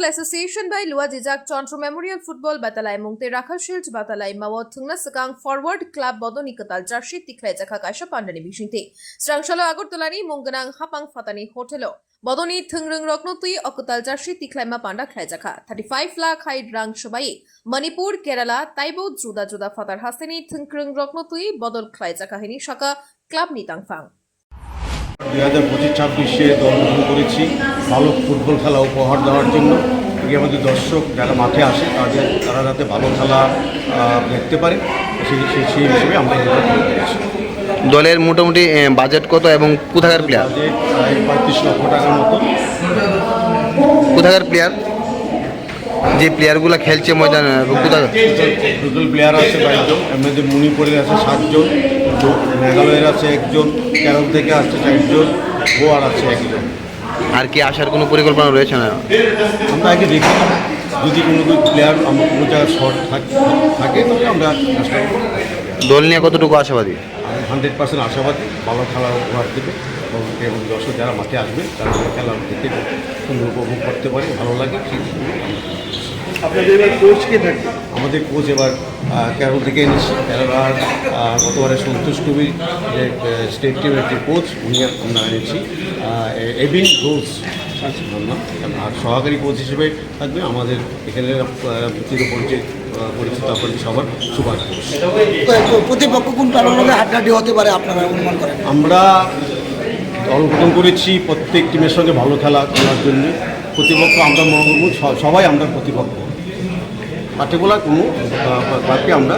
Football Association by Lua Jijak Chondro Memorial Football batailaimung te Rakhal shild batailaimao thwngna swkang forward club bodolni kwtal jursey tikhwlaijakha kaisa pandani bisingti srangsalo agortolani mungganang hapang fatani hotelo bodolni thwngrung roknotui kwtal jursey tikhlaima panda khlaijakha 35 lakh haid rang sobai Manipur Kerala taibo juda juda fatar haseni thwngrung roknotui bodol khlaijakha hini shaka club ni tangfang 2025-26 দল গঠন করেছি ভালো football খেলা উপহার দেওয়ার জন্য আমাদের দর্শক যারা মাঠে আসে তারা যাতে ভালো খেলা দেখতে পারে সেই হিসেবে আমরা এটা করেছি। দলের মোটামুটি বাজেট কত এবং কোথাকার প্লেয়ার? বাজেট 35 লক্ষ টাকার মতো। কোথাকার প্লেয়ার? যে প্লেয়ারগুলো খেলছে ময়দানে কোথাকার? টোটাল প্লেয়ার আছে 22 জন, এর মধ্যে মণিপুরের আছে 7 জন, মেঘালয়ের আছে 1 জন, কেরল থেকে আসছে 4 জন, গোয়ার আছে 1 জন। আর কি আসার কোনো পরিকল্পনা রয়েছে না? আমরা আগে দেখি যদি কোনো প্লেয়ার আমরা কোনো জায়গায় শর্ট থাকে তাহলে আমরা চেষ্টা করব। দল নিয়ে কতটুকু আশাবাদী? 100% আশাবাদী ভালো খেলা উপহার দেবে এবং দর্শক যারা মাঠে আসবে তারা খেলা দেখতে সুন্দর উপভোগ করতে পারে, ভালো লাগে। আপনাদের কোচ কে থাকবে? আমাদের কোচ এবার কেরল থেকে এনেছি। কেরালার গতবারে সন্তোষ কবির যে স্টেট টিমের যে কোচ উনি আমরা এনেছি এবিন ঘোষ আর সহকারী কোচ হিসেবে থাকবে আমাদের এখানে চিরপরিচিত পরিচিত আপনাদের সবার সুভাষ ঘোষ। প্রতিপক্ষ কোন কারণে হাড্ডাহাড্ডি হতে পারে আপনারা অনুমান করেন? আমরা দল গঠন করেছি প্রত্যেক টিমের সঙ্গে ভালো খেলার জন্য। প্রতিপক্ষ আমরা মনে করব সবাই আমরা প্রতিপক্ষ, পার্টিকুলার কোনো ক্লাবকে আমরা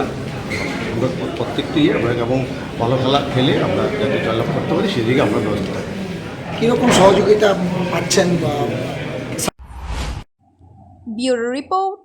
প্রত্যেকটি এবং ভালো খেলা খেলে আমরা যাতে জয়লাভ করতে পারি সেদিকে আমরা ব্যবস্থা থাকি। কীরকম সহযোগিতা পাচ্ছেন বা? Bureau Report